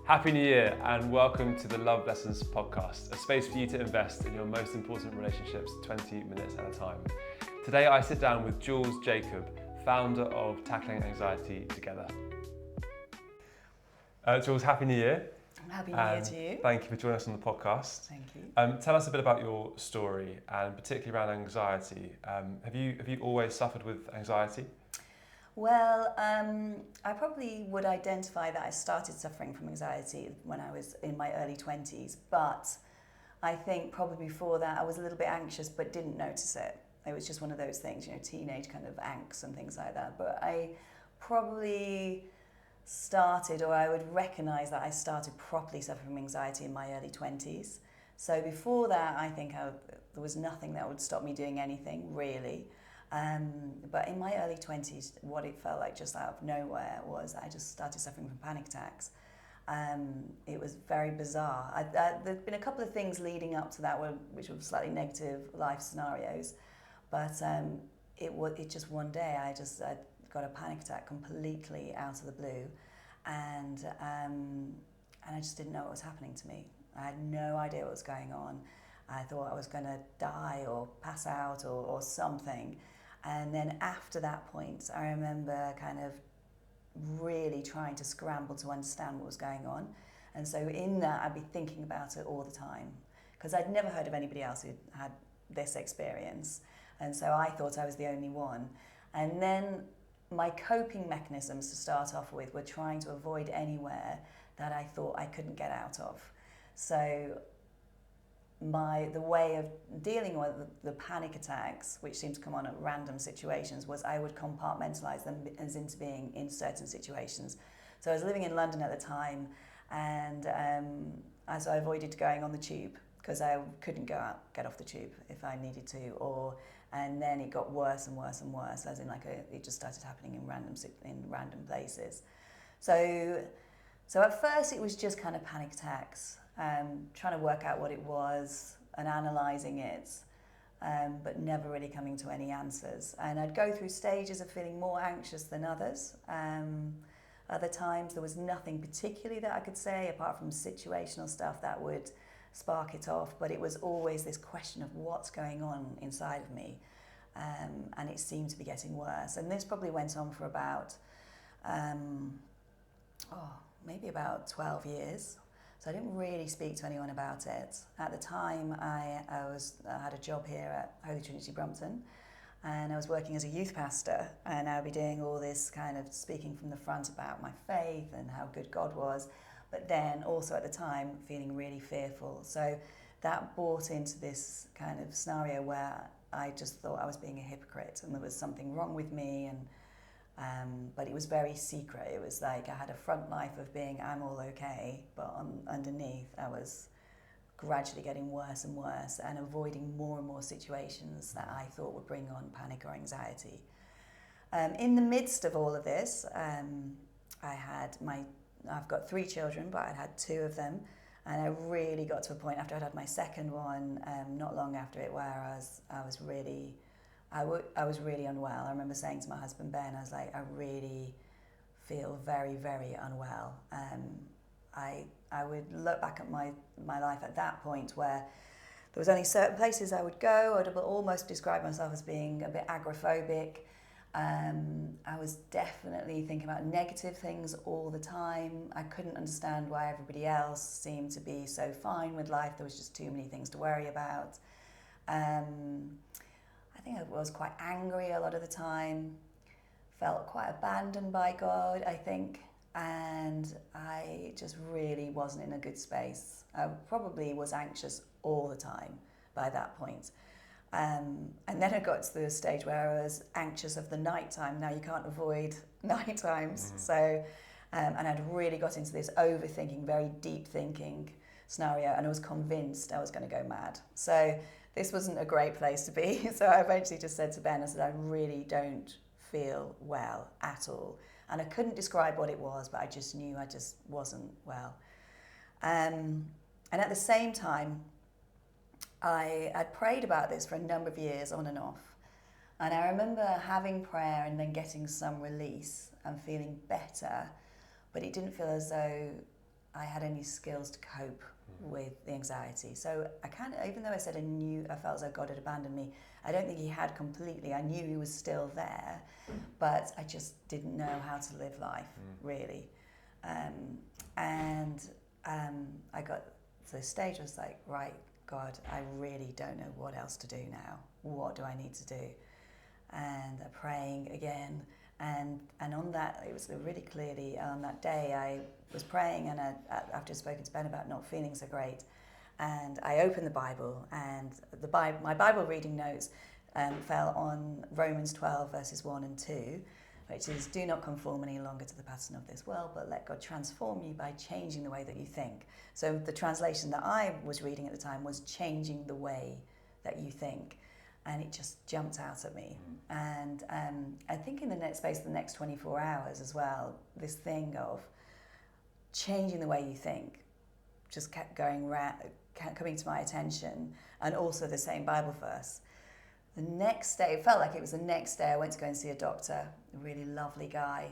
Happy New Year and welcome to the Love Lessons podcast, a space for you to invest in your most important relationships 20 minutes at a time. Today I sit down with Jules Jacob, founder of Tackling Anxiety Together. Jules, Happy New Year. Happy New Year to you. Thank you for joining us on the podcast. Thank you. Tell us a bit about your story and particularly around anxiety. Have you always suffered with anxiety? Well, I probably would identify that I started suffering from anxiety when I was in my early 20s, but I think probably before that I was a little bit anxious but didn't notice it. It was just one of those things, teenage kind of angst and things like that. But I probably started, or I would recognise that I started properly suffering from anxiety in my early 20s. So before that, I think there was nothing that would stop me doing anything, really. But in my early 20s, what it felt like just out of nowhere was I just started suffering from panic attacks. It was very bizarre. There'd been a couple of things leading up to that which were slightly negative life scenarios, but it just one day I got a panic attack completely out of the blue, and I just didn't know what was happening to me. I had no idea what was going on. I thought I was going to die or pass out or something. And then after that point, I remember kind of really trying to scramble to understand what was going on. And so in that, I'd be thinking about it all the time, because I'd never heard of anybody else who had this experience. And so I thought I was the only one. And then my coping mechanisms to start off with were trying to avoid anywhere that I thought I couldn't get out of. So the way of dealing with the panic attacks, which seemed to come on at random situations, was I would compartmentalise them as into being in certain situations. So I was living in London at the time, and so I avoided going on the tube because I couldn't get off the tube if I needed to, and then it got worse and worse and worse, as in it just started happening in random places. So at first it was just kind of panic attacks. Trying to work out what it was and analysing it, but never really coming to any answers. And I'd go through stages of feeling more anxious than others. Other times there was nothing particularly that I could say apart from situational stuff that would spark it off, but it was always this question of what's going on inside of me, and it seemed to be getting worse. And this probably went on for about maybe about 12 years. So I didn't really speak to anyone about it. At the time, I had a job here at Holy Trinity Brompton, and I was working as a youth pastor, and I would be doing all this kind of speaking from the front about my faith and how good God was, but then also at the time feeling really fearful. So that brought into this kind of scenario where I just thought I was being a hypocrite and there was something wrong with me, but it was very secret. It was like I had a front life of being I'm all okay, but underneath I was gradually getting worse and worse and avoiding more and more situations that I thought would bring on panic or anxiety. In the midst of all of this, I've got 3 children, but I had 2 of them, and I really got to a point after I'd had my second one, not long after it, where I was really unwell. I remember saying to my husband Ben, I was like, I really feel very, very unwell. I would look back at my life at that point where there was only certain places I would go. I would almost describe myself as being a bit agoraphobic. I was definitely thinking about negative things all the time. I couldn't understand why everybody else seemed to be so fine with life. There was just too many things to worry about. I think I was quite angry a lot of the time, felt quite abandoned by God, I think, and I just really wasn't in a good space. I probably was anxious all the time by that point. And then I got to the stage where I was anxious of the night time. Now you can't avoid night times. Mm-hmm. So, and I'd really got into this overthinking, very deep thinking scenario, and I was convinced I was going to go mad. So this wasn't a great place to be. So I eventually just said to Ben, I said, I really don't feel well at all. And I couldn't describe what it was, but I just knew I just wasn't well. And at the same time, I'd prayed about this for a number of years, on and off. And I remember having prayer and then getting some release and feeling better, but it didn't feel as though I had any skills to cope with the anxiety. So I kind of, even though I said I felt as though God had abandoned me, I don't think he had completely. I knew he was still there, but I just didn't know how to live life, really. I got to the stage where I was like, right, God, I really don't know what else to do now. What do I need to do? And praying again. And on that, it was really clearly on that day I was praying, and after I'd spoken to Ben about not feeling so great, and I opened the Bible, and my Bible reading notes fell on Romans 12 verses 1 and 2, which is, do not conform any longer to the pattern of this world, but let God transform you by changing the way that you think. So the translation that I was reading at the time was changing the way that you think. And it just jumped out at me. And I think in the next space of the next 24 hours as well, this thing of changing the way you think just kept coming to my attention, and also the same Bible verse. The next day, it felt like it was the next day, I went to go and see a doctor, a really lovely guy.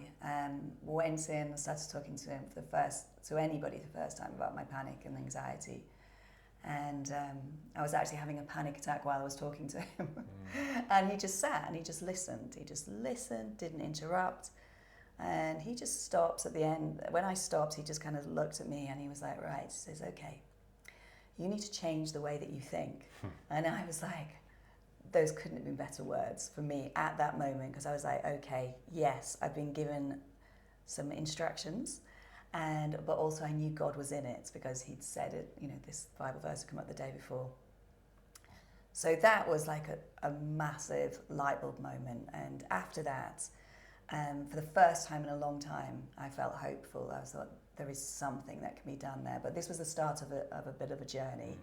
Went in and started talking to him to anybody the first time about my panic and anxiety. And I was actually having a panic attack while I was talking to him. And he just sat and he just listened. He just listened, didn't interrupt. And he just stops at the end. When I stopped, he just kind of looked at me and he was like, right, he says, okay, you need to change the way that you think. And I was like, those couldn't have been better words for me at that moment, because I was like, okay, yes, I've been given some instructions. But also I knew God was in it, because he'd said it, this Bible verse had come up the day before. So that was like a massive light bulb moment. And after that, for the first time in a long time, I felt hopeful. I thought, there is something that can be done there. But this was the start of a bit of a journey.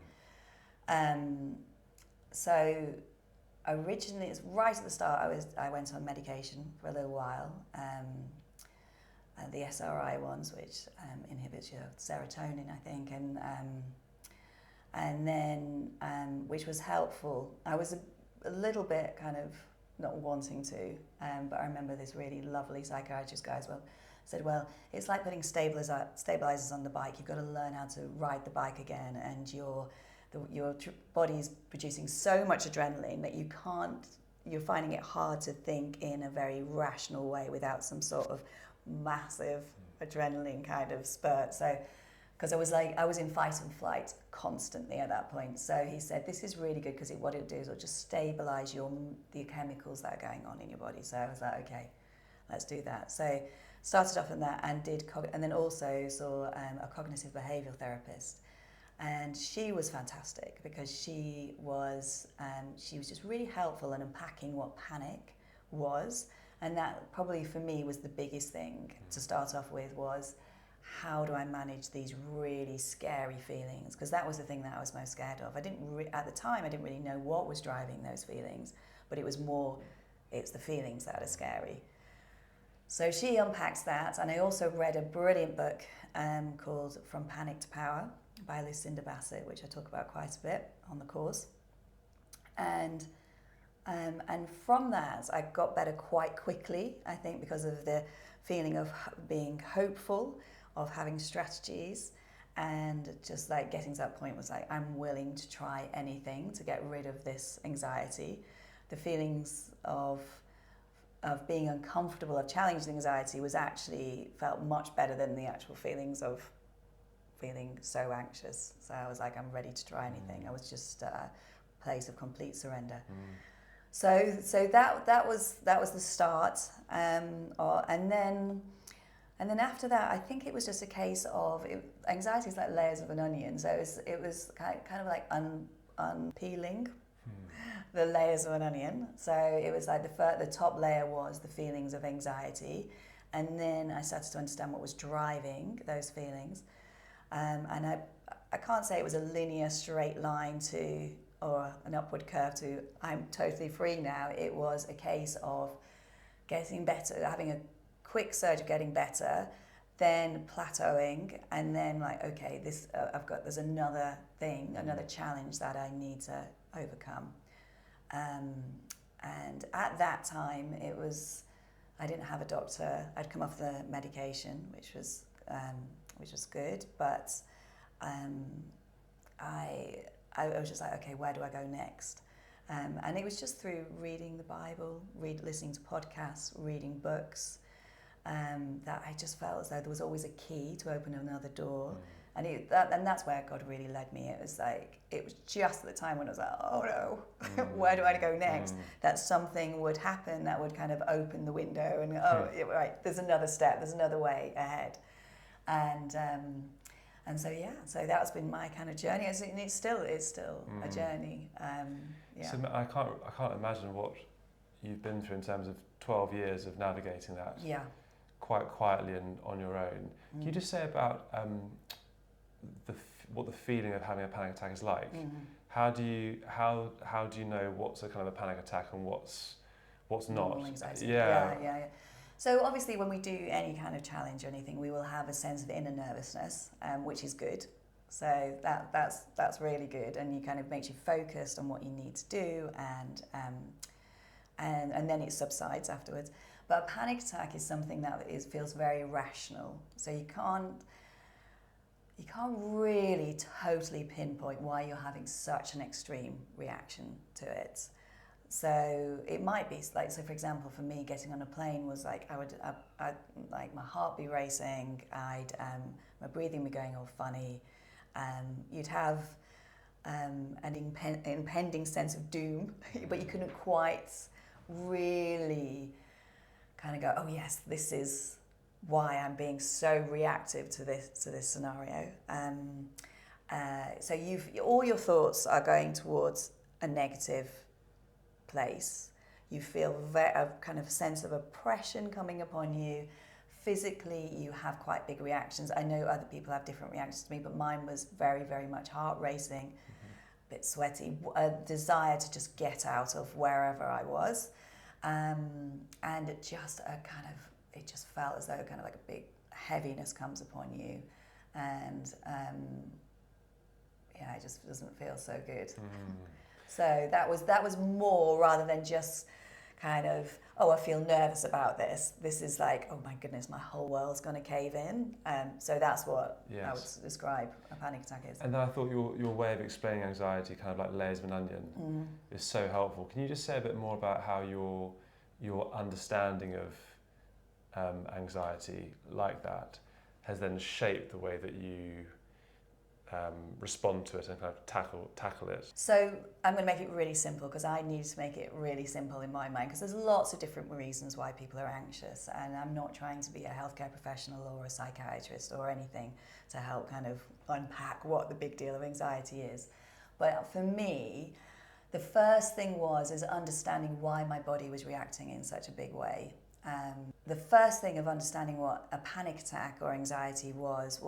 So originally, it's right at the start, I went on medication for a little while. The SRI ones, which inhibits your serotonin, I think, and then which was helpful. I was a little bit kind of not wanting to, but I remember this really lovely psychiatrist guy as well said, well, it's like putting stabilizers on the bike. You've got to learn how to ride the bike again, and your body's producing so much adrenaline that you're finding it hard to think in a very rational way without some sort of massive adrenaline kind of spurt. So, because I was in fight and flight constantly at that point. So he said, this is really good, because what it'll do is it'll just stabilize the chemicals that are going on in your body. So I was like, okay, let's do that. So started off on that and then also saw a cognitive behavioral therapist. And she was fantastic, because she was just really helpful in unpacking what panic was. And that probably for me was the biggest thing to start off with, was how do I manage these really scary feelings? Because that was the thing that I was most scared of. At the time, I didn't really know what was driving those feelings, but it's the feelings that are scary. So she unpacks that, and I also read a brilliant book called From Panic to Power by Lucinda Bassett, which I talk about quite a bit on the course. And from that, I got better quite quickly, I think, because of the feeling of being hopeful, of having strategies, and just like getting to that point was like, I'm willing to try anything to get rid of this anxiety. The feelings of being uncomfortable, of challenging anxiety felt much better than the actual feelings of feeling so anxious. So I was like, I'm ready to try anything. I was just a place of complete surrender. So that was the start, and then after that, I think it was just a case of anxiety is like layers of an onion. So it was kind of like unpeeling the layers of an onion. So it was like the top layer was the feelings of anxiety, and then I started to understand what was driving those feelings, and I can't say it was a linear straight line or an upward curve to I'm totally free now. It was a case of getting better, having a quick surge of getting better, then plateauing, and then like, okay, there's another challenge that I need to overcome. And at that time, I didn't have a doctor. I'd come off the medication, which was which was good. But I was just like, okay, where do I go next? And it was just through reading the Bible, listening to podcasts, reading books, that I just felt as though there was always a key to open another door. And that's where God really led me. It was just at the time when I was like, oh no, where do I go next? That something would happen that would kind of open the window and right, there's another step, there's another way ahead. And so so that's been my kind of journey. And it's still a journey. So I can't imagine what you've been through in terms of 12 years of navigating that. Yeah. Quite quietly and on your own. Can you just say about what the feeling of having a panic attack is like? How do you know what's a kind of a panic attack and what's not? Anxiety. Yeah. So obviously when we do any kind of challenge or anything, we will have a sense of inner nervousness, which is good. So that's really good, and you kind of makes you focused on what you need to do, and then it subsides afterwards. But a panic attack is something that feels very rational. So you can't really totally pinpoint why you're having such an extreme reaction to it. So it might be like, so for example, for me, getting on a plane was like, I'd like my heart be racing, my breathing be going all funny. You'd have an impending sense of doom, but you couldn't quite really kind of go, oh yes, this is why I'm being so reactive to this scenario. So all your thoughts are going towards a negative place. You feel a kind of sense of oppression coming upon you. Physically, you have quite big reactions. I know other people have different reactions to me, but mine was very, very much heart racing, a bit sweaty, a desire to just get out of wherever I was. And it just felt as though kind of like a big heaviness comes upon you, and it just doesn't feel so good. So that was more rather than just kind of, oh, I feel nervous about this. This is like, oh my goodness, my whole world's going to cave in. So that's what I would describe a panic attack is. And then I thought your way of explaining anxiety, kind of like layers of an onion, is so helpful. Can you just say a bit more about how your understanding of anxiety like that has then shaped the way that you respond to it and kind of tackle it? So I'm going to make it really simple, because I need to make it really simple in my mind, because there's lots of different reasons why people are anxious, and I'm not trying to be a healthcare professional or a psychiatrist or anything to help kind of unpack what the big deal of anxiety is. But for me, the first thing is understanding why my body was reacting in such a big way. The first thing of understanding what a panic attack or anxiety was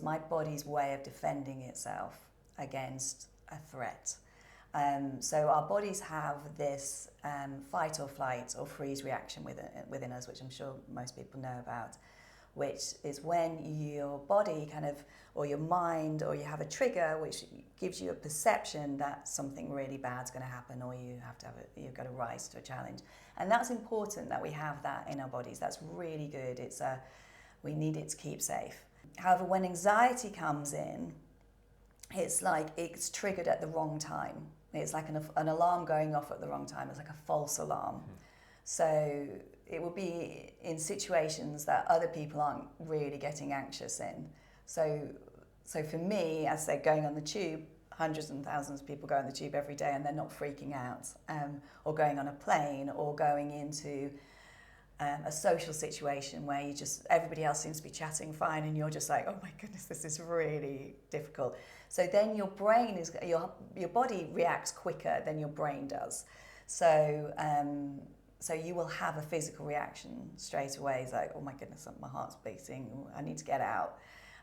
my body's way of defending itself against a threat. So our bodies have this fight or flight or freeze reaction within us, which I'm sure most people know about, which is when your body kind of, or your mind, or you have a trigger which gives you a perception that something really bad's going to happen, or you've got to rise to a challenge. And that's important that we have that in our bodies. That's really good. We need it to keep safe. However, when anxiety comes in, it's like it's triggered at the wrong time. It's like an alarm going off at the wrong time. It's like a false alarm. So it will be in situations that other people aren't really getting anxious in. So for me, as they're going on the tube, hundreds and thousands of people go on the tube every day and they're not freaking out, or going on a plane, or going into a social situation where everybody else seems to be chatting fine and you're just like, oh my goodness, this is really difficult. So then your body reacts quicker than your brain does. So you will have a physical reaction straight away. It's like, oh my goodness, my heart's beating, I need to get out.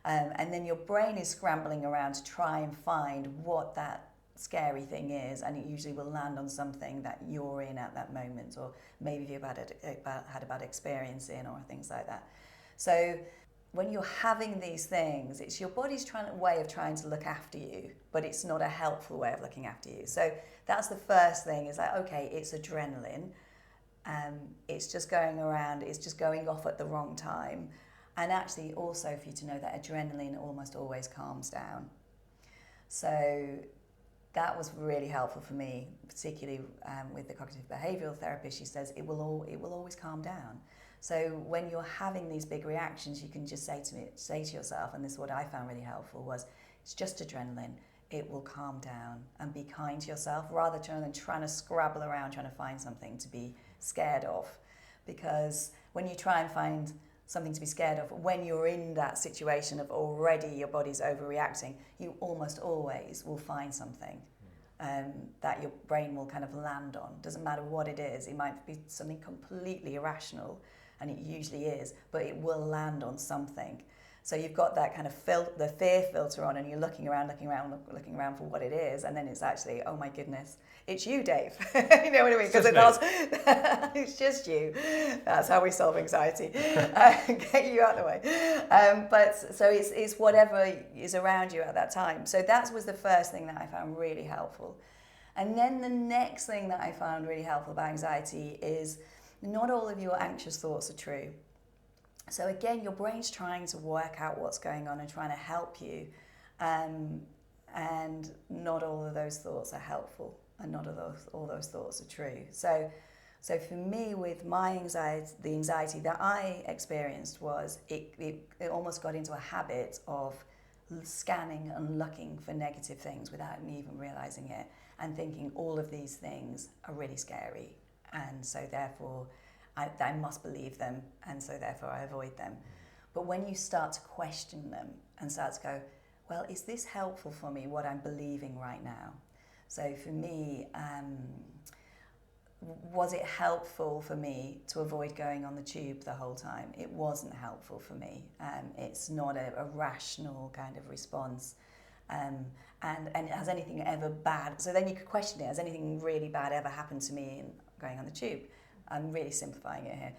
And then your brain is scrambling around to try and find what that scary thing is, and it usually will land on something that you're in at that moment, or maybe you've had a bad experience in, or things like that. So when you're having these things, it's your body's way of trying to look after you, but it's not a helpful way of looking after you. So that's the first thing, is like, okay, it's adrenaline. It's just going around, it's just going off at the wrong time. And actually also for you to know that adrenaline almost always calms down. So that was really helpful for me, particularly with the cognitive behavioural therapist. She says it will always calm down. So when you're having these big reactions, you can just say to yourself, and this is what I found really helpful, was it's just adrenaline. It will calm down, and be kind to yourself rather than trying to scrabble around trying to find something to be scared of. Because when you try and find something to be scared of, when you're in that situation of already your body's overreacting, you almost always will find something that your brain will kind of land on. Doesn't matter what it is. It might be something completely irrational, and it usually is, but it will land on something. So you've got that kind of the fear filter on, and you're looking around for what it is, and then it's actually, oh my goodness, it's you, Dave. You know what I mean? Because it's just you. That's how we solve anxiety. Get you out of the way. But so it's whatever is around you at that time. So that was the first thing that I found really helpful. And then the next thing that I found really helpful about anxiety is not all of your anxious thoughts are true. So again, your brain's trying to work out what's going on and trying to help you, and not all of those thoughts are helpful, and not all those thoughts are true. So for me, with my anxiety, the anxiety that I experienced was it almost got into a habit of scanning and looking for negative things without me even realizing it, and thinking all of these things are really scary, and so therefore I must believe them, and so therefore I avoid them. But when you start to question them and start to go, well, is this helpful for me, what I'm believing right now? So for me, was it helpful for me to avoid going on the tube the whole time? It wasn't helpful for me. It's not a rational kind of response. And has anything ever bad, so then you could question it, has anything really bad ever happened to me in going on the tube? I'm really simplifying it here.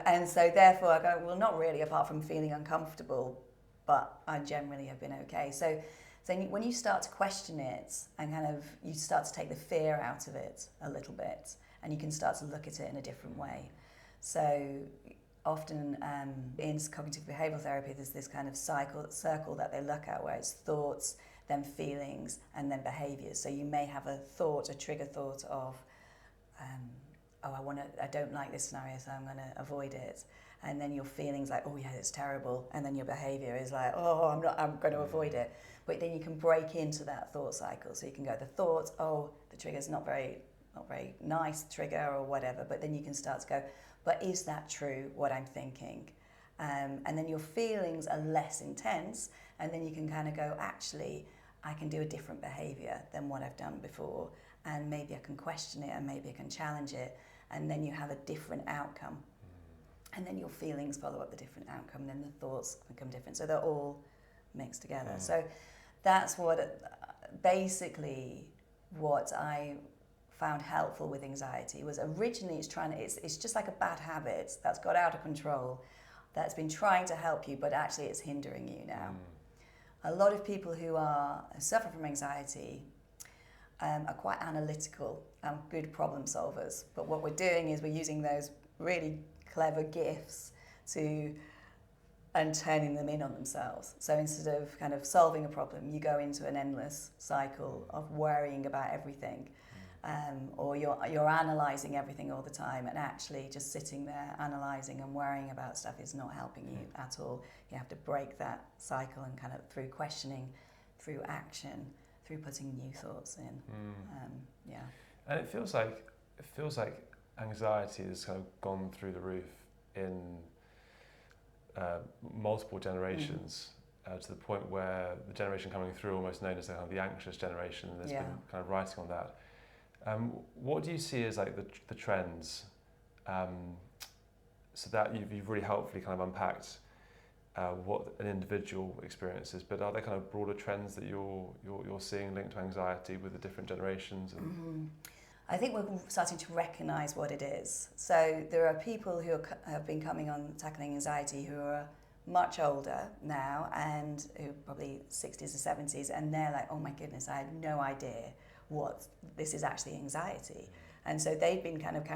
And so therefore I go, well, not really, apart from feeling uncomfortable, but I generally have been okay. So when you start to question it and kind of you start to take the fear out of it a little bit, and you can start to look at it in a different way. So often in cognitive behavioural therapy, there's this kind of circle that they look at, where it's thoughts, then feelings, and then behaviours. So you may have a trigger thought of, I don't like this scenario, so I'm going to avoid it. And then your feelings like, oh yeah, it's terrible. And then your behaviour is like, I'm going to avoid it. But then you can break into that thought cycle. So you can go, the thought, the trigger's not very nice trigger or whatever. But then you can start to go, but is that true, what I'm thinking? And then your feelings are less intense. And then you can kind of go, actually, I can do a different behaviour than what I've done before. And maybe I can question it, and maybe I can challenge it. And then you have a different outcome. And then your feelings follow up the different outcome, and then the thoughts become different. So they're all mixed together. So that's basically what I found helpful with anxiety was originally it's just like a bad habit that's got out of control, that's been trying to help you, but actually it's hindering you now. A lot of people who suffer from anxiety are quite analytical and good problem solvers. But what we're doing is we're using those really clever gifts and turning them in on themselves. So instead of kind of solving a problem, you go into an endless cycle of worrying about everything, or you're analysing everything all the time, and actually just sitting there analysing and worrying about stuff is not helping you at all. You have to break that cycle, and kind of through questioning, through action, through putting new thoughts in. And it feels like anxiety has kind of gone through the roof in multiple generations, to the point where the generation coming through, almost known as the, kind of the anxious generation, there's been kind of writing on that. What do you see as like the trends, so that you've really helpfully kind of unpacked what an individual experiences, but are there kind of broader trends that you're seeing linked to anxiety with the different generations? I think we're starting to recognise what it is. So there are people who have been coming on tackling anxiety who are much older now, and who are probably 60s or 70s, and they're like, oh my goodness, I had no idea what this is actually anxiety. And so they've been kind of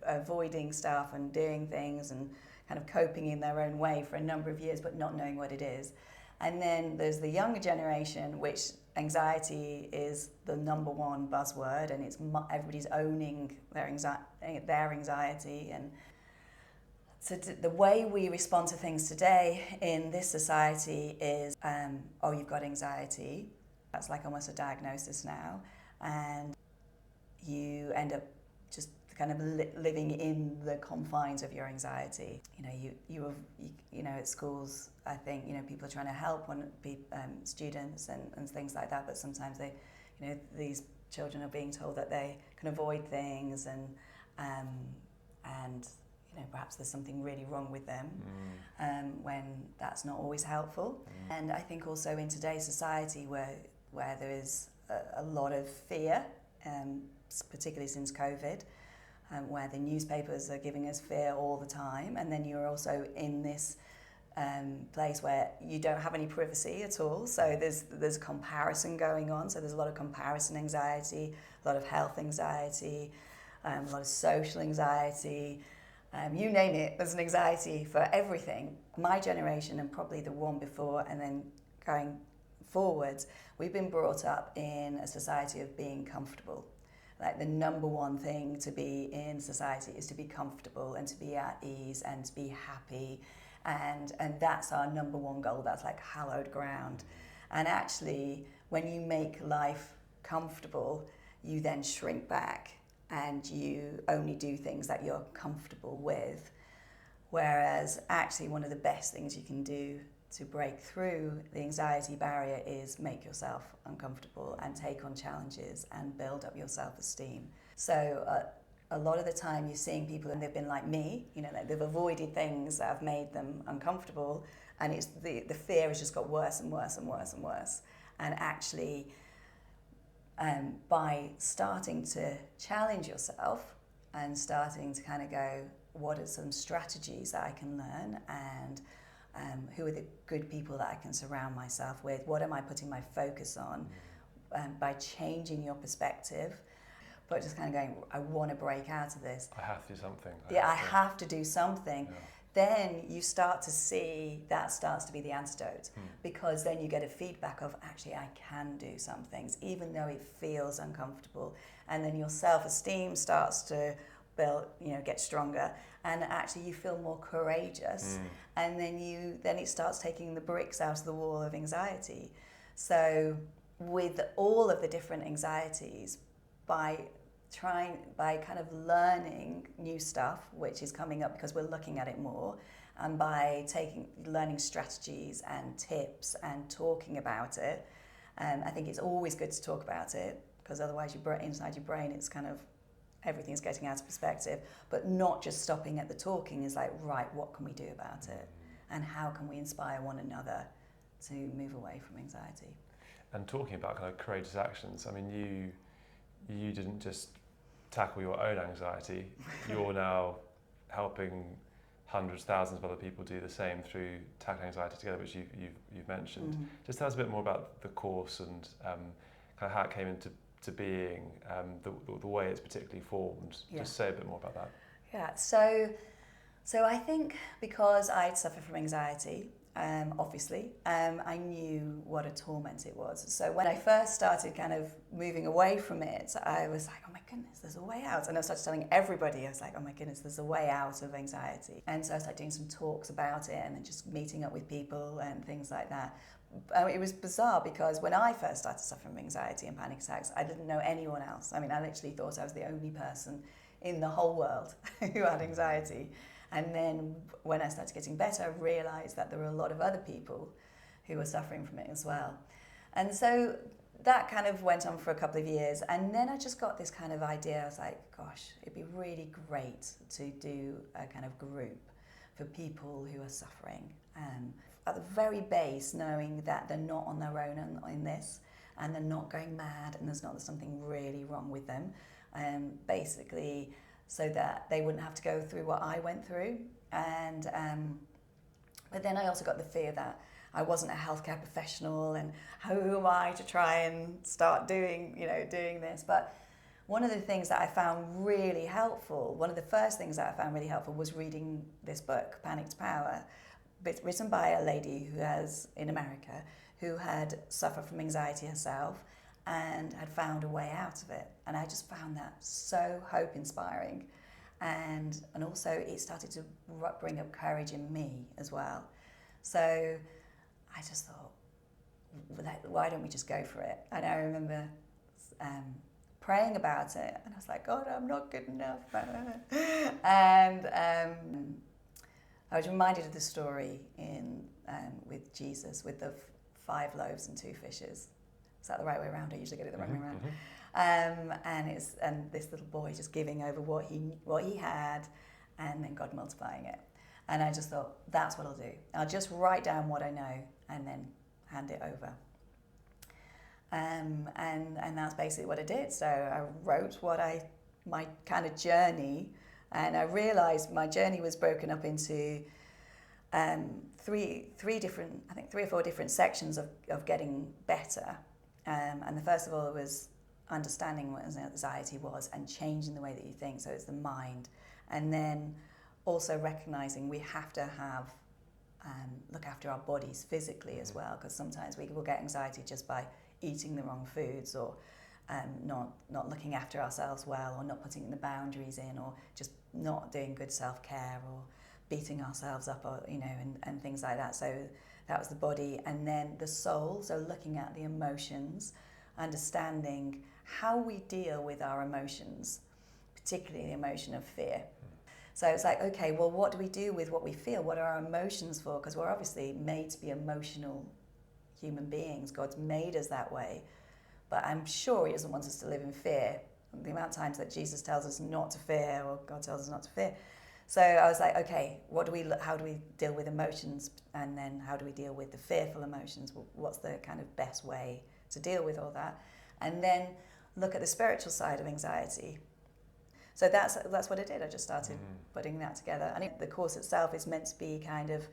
avoiding stuff and doing things and kind of coping in their own way for a number of years, but not knowing what it is. And then there's the younger generation, which anxiety is the number one buzzword, and it's everybody's owning their anxiety. And so the way we respond to things today in this society is, oh, you've got anxiety. That's like almost a diagnosis now, and you end up just kind of living in the confines of your anxiety. You know, at schools, I think, people are trying to help students and things like that, but sometimes these children are being told that they can avoid things, and perhaps there's something really wrong with them, when that's not always helpful. And I think also in today's society where there is a lot of fear, particularly since COVID, where the newspapers are giving us fear all the time, and then you're also in this place where you don't have any privacy at all, so there's comparison going on, so there's a lot of comparison anxiety, a lot of health anxiety, a lot of social anxiety, you name it, there's an anxiety for everything. My generation, and probably the one before and then going forwards, we've been brought up in a society of being comfortable. Like the number one thing to be in society is to be comfortable and to be at ease and to be happy, and that's our number one goal. That's like hallowed ground. And actually, when you make life comfortable, you then shrink back and you only do things that you're comfortable with. Whereas actually one of the best things you can do to break through the anxiety barrier is make yourself uncomfortable and take on challenges and build up your self-esteem. So a lot of the time you're seeing people and they've been like me, like they've avoided things that have made them uncomfortable, and it's the fear has just got worse and worse and worse and worse. And actually, by starting to challenge yourself and starting to kind of go, what are some strategies that I can learn, and who are the good people that I can surround myself with? What am I putting my focus on? By changing your perspective, but just kind of going, I want to break out of this. I have to do something. I have to do something. Yeah. Then you start to see that starts to be the antidote, because then you get a feedback of, actually, I can do some things, even though it feels uncomfortable. And then your self-esteem starts to build, get stronger, and actually you feel more courageous, and then it starts taking the bricks out of the wall of anxiety. So with all of the different anxieties, by kind of learning new stuff, which is coming up because we're looking at it more, and by learning strategies and tips and talking about it, I think it's always good to talk about it, because otherwise inside your brain it's kind of everything's getting out of perspective. But not just stopping at the talking, is like, right, what can we do about it, and how can we inspire one another to move away from anxiety? And talking about kind of courageous actions, I mean, you didn't just tackle your own anxiety, you're now helping hundreds, thousands of other people do the same through tackling anxiety together, which you've mentioned. Just tell us a bit more about the course and kind of how it came into being, the way it's particularly formed. Yeah. Just say a bit more about that. Yeah, so I think because I'd suffered from anxiety, obviously, I knew what a torment it was. So when I first started kind of moving away from it, I was like, oh my goodness, there's a way out. And I started telling everybody, I was like, oh my goodness, there's a way out of anxiety. And so I started doing some talks about it, and then just meeting up with people and things like that. It was bizarre, because when I first started suffering from anxiety and panic attacks, I didn't know anyone else. I mean, I literally thought I was the only person in the whole world who had anxiety. And then when I started getting better, I realised that there were a lot of other people who were suffering from it as well. And so that kind of went on for a couple of years. And then I just got this kind of idea. I was like, gosh, it'd be really great to do a kind of group for people who are suffering. At the very base, knowing that they're not on their own in this, and they're not going mad, and there's not something really wrong with them. Basically, so that they wouldn't have to go through what I went through. And but then I also got the fear that I wasn't a healthcare professional, and who am I to try and start doing this? But one of the things that I found really helpful, one of the first things that I found really helpful was reading this book, Panic to Power, written by a lady in America, who had suffered from anxiety herself and had found a way out of it. And I just found that so hope-inspiring. And also it started to bring up courage in me as well. So I just thought, why don't we just go for it? And I remember praying about it, and I was like, God, I'm not good enough. And I was reminded of the story with Jesus, with the 5 loaves and 2 fishes. Is that the right way around? I usually get it the wrong way around. And this little boy just giving over what he had, and then God multiplying it. And I just thought, that's what I'll do. I'll just write down what I know and then hand it over. And that's basically what I did. So I wrote my kind of journey, and I realised my journey was broken up into three or four different sections of getting better. And the first of all was understanding what anxiety was and changing the way that you think. So it's the mind. And then also recognising we have to look after our bodies physically as well, because sometimes we will get anxiety just by eating the wrong foods, or not looking after ourselves well, or not putting the boundaries in, or just not doing good self-care, or beating ourselves up, or and things like that. So that was the body. And then the soul, so looking at the emotions, understanding how we deal with our emotions, particularly the emotion of fear. So it's like, okay, well, what do we do with what we feel? What are our emotions for? Because we're obviously made to be emotional human beings. God's made us that way. But I'm sure he doesn't want us to live in fear. The amount of times that Jesus tells us not to fear, or God tells us not to fear. So I was like, okay, how do we deal with emotions? And then how do we deal with the fearful emotions? What's the kind of best way to deal with all that? And then look at the spiritual side of anxiety. So that's what I did. I just started putting that together. And the course itself is meant to be kind of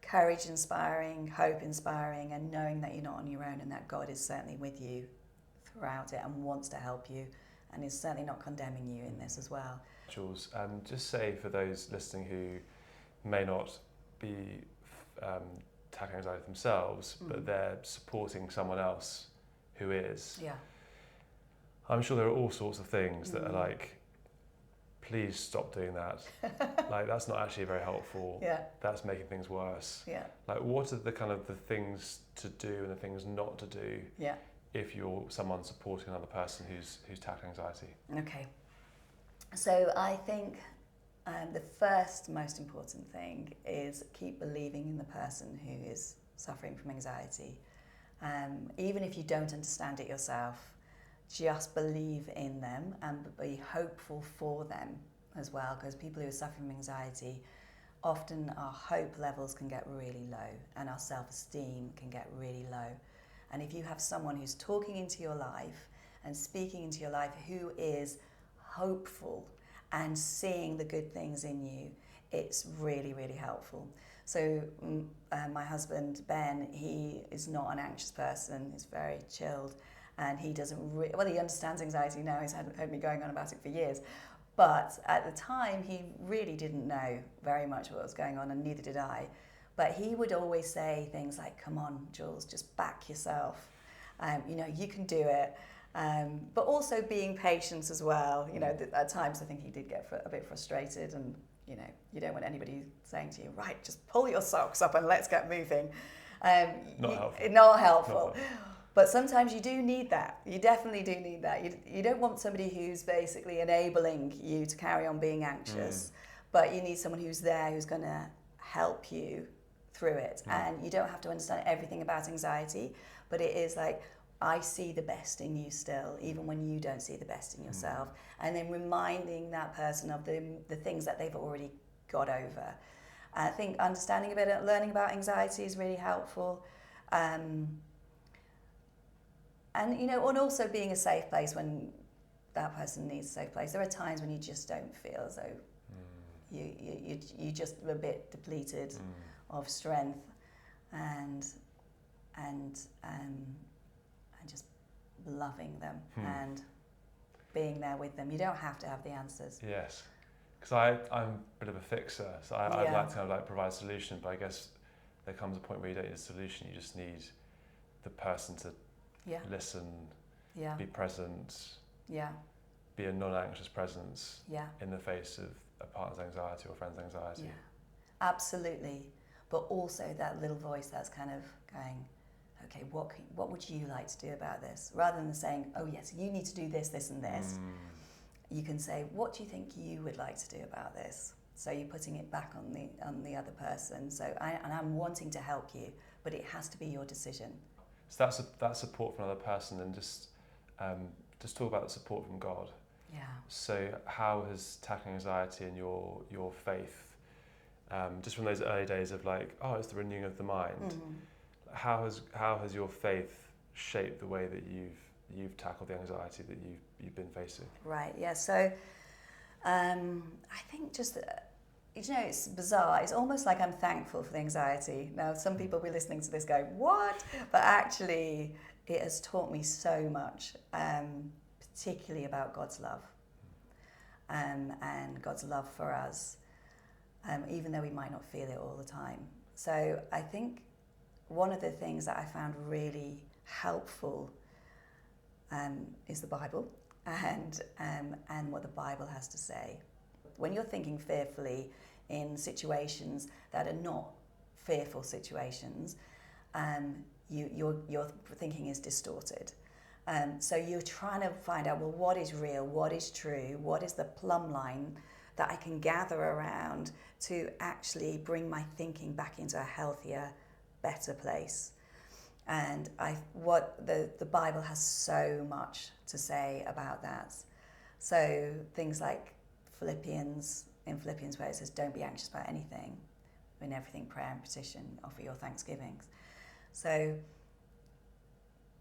courage inspiring, hope inspiring, and knowing that you're not on your own, and that God is certainly with you throughout it and wants to help you, and is certainly not condemning you in this as well. Jules, just say for those listening who may not be tackling anxiety themselves, but they're supporting someone else who is. Yeah. I'm sure there are all sorts of things that are like, please stop doing that. Like, that's not actually very helpful. Yeah. That's making things worse. Yeah. Like, what are the kind of the things to do and the things not to do if you're someone supporting another person who's tackling anxiety? Okay. So I think the first most important thing is keep believing in the person who is suffering from anxiety. Even if you don't understand it yourself, just believe in them and be hopeful for them as well, because people who are suffering from anxiety, often our hope levels can get really low and our self-esteem can get really low. And if you have someone who's talking into your life and speaking into your life who is hopeful and seeing the good things in you, it's really, really helpful. So my husband, Ben, he is not an anxious person. He's very chilled. And he doesn't he understands anxiety now. He's heard me going on about it for years. But at the time, he really didn't know very much what was going on, and neither did I. But he would always say things like, come on, Jules, just back yourself. You can do it. But also being patient as well. At times I think he did get a bit frustrated, and, you don't want anybody saying to you, right, just pull your socks up and let's get moving. Not helpful. But sometimes you do need that. You definitely do need that. You don't want somebody who's basically enabling you to carry on being anxious, but you need someone who's there, who's going to help you through it. And you don't have to understand everything about anxiety, but it is like, I see the best in you still, even when you don't see the best in yourself. And then reminding that person of the things that they've already got over. I think understanding about it, learning about anxiety is really helpful. And also being a safe place when that person needs a safe place. There are times when you just don't feel as though you just a bit depleted of strength, and just loving them and being there with them. You don't have to have the answers. Yes, because I'm a bit of a fixer, so I'd like to kind of like provide a solution, but I guess there comes a point where you don't need a solution, you just need the person to listen, be present, be a non-anxious presence in the face of a partner's anxiety or friend's anxiety. Yeah, absolutely. But also that little voice that's kind of going, okay, what would you like to do about this? Rather than saying, oh yes, you need to do this, this and this, you can say, what do you think you would like to do about this? So you're putting it back on the other person. So I'm wanting to help you, but it has to be your decision. So that's support from another person, and just talk about the support from God. Yeah. So how has tackling anxiety and your faith, just from those early days of like, oh, it's the renewing of the mind. How has your faith shaped the way that you've tackled the anxiety that you've been facing? Right. Yeah. So I think just it's bizarre. It's almost like I'm thankful for the anxiety. Now, some people will be listening to this going, what? But actually, it has taught me so much, particularly about God's love, and God's love for us, even though we might not feel it all the time. So I think one of the things that I found really helpful is the Bible and what the Bible has to say. When you're thinking fearfully in situations that are not fearful situations, your thinking is distorted. So you're trying to find out, well, what is real, what is true, what is the plumb line that I can gather around to actually bring my thinking back into a healthier, better place. And the Bible has so much to say about that. So things like Philippians where it says, don't be anxious about anything, in everything prayer and petition, offer your thanksgivings. So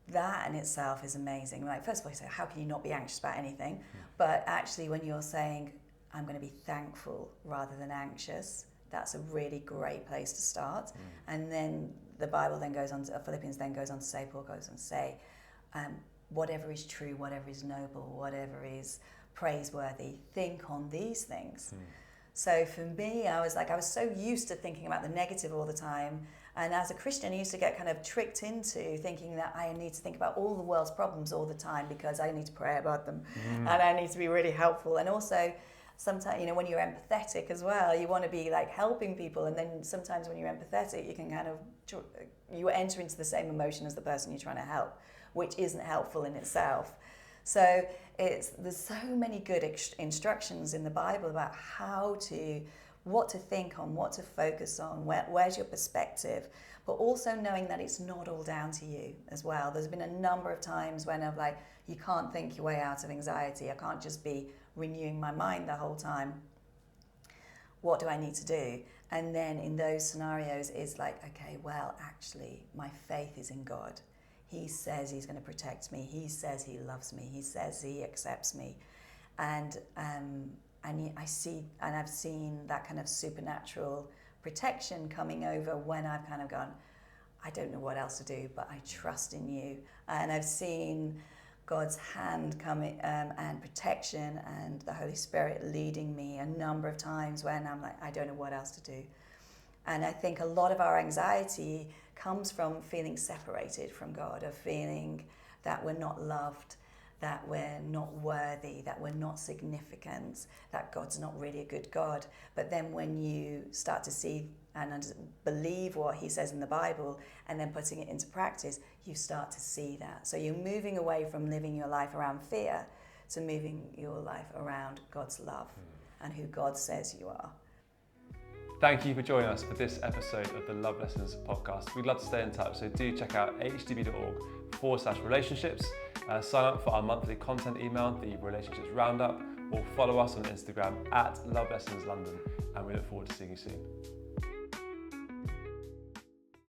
that in itself is amazing. Like, first of all, you say, how can you not be anxious about anything? But actually, when you're saying, I'm going to be thankful rather than anxious, that's a really great place to start. And then the Bible then goes on to, Philippians then goes on to say, Paul goes on to say, whatever is true, whatever is noble, whatever is praiseworthy, think on these things. So for me, I was so used to thinking about the negative all the time. And as a Christian, I used to get kind of tricked into thinking that I need to think about all the world's problems all the time because I need to pray about them and I need to be really helpful. And also, sometimes, when you're empathetic as well, you want to be like helping people. And then sometimes when you're empathetic, you can kind of, you enter into the same emotion as the person you're trying to help, which isn't helpful in itself. So there's so many good instructions in the Bible about what to think on, what to focus on, where's your perspective, but also knowing that it's not all down to you as well. There's been a number of times when I'm like, you can't think your way out of anxiety. I can't just be renewing my mind the whole time. What do I need to do? And then in those scenarios, it's like, okay, well, actually, my faith is in God. He says he's going to protect me. He says he loves me. He says he accepts me. And I've seen that kind of supernatural protection coming over when I've kind of gone, I don't know what else to do, but I trust in you. And I've seen God's hand coming and protection and the Holy Spirit leading me a number of times when I'm like, I don't know what else to do. And I think a lot of our anxiety comes from feeling separated from God, of feeling that we're not loved, that we're not worthy, that we're not significant, that God's not really a good God. But then when you start to see and believe what he says in the Bible and then putting it into practice, you start to see that. So you're moving away from living your life around fear to moving your life around God's love and who God says you are. Thank you for joining us for this episode of the Love Lessons podcast. We'd love to stay in touch, so do check out hdb.org/relationships. Sign up for our monthly content email, the Relationships Roundup, or follow us on Instagram @LoveLessonsLondon, and we look forward to seeing you soon.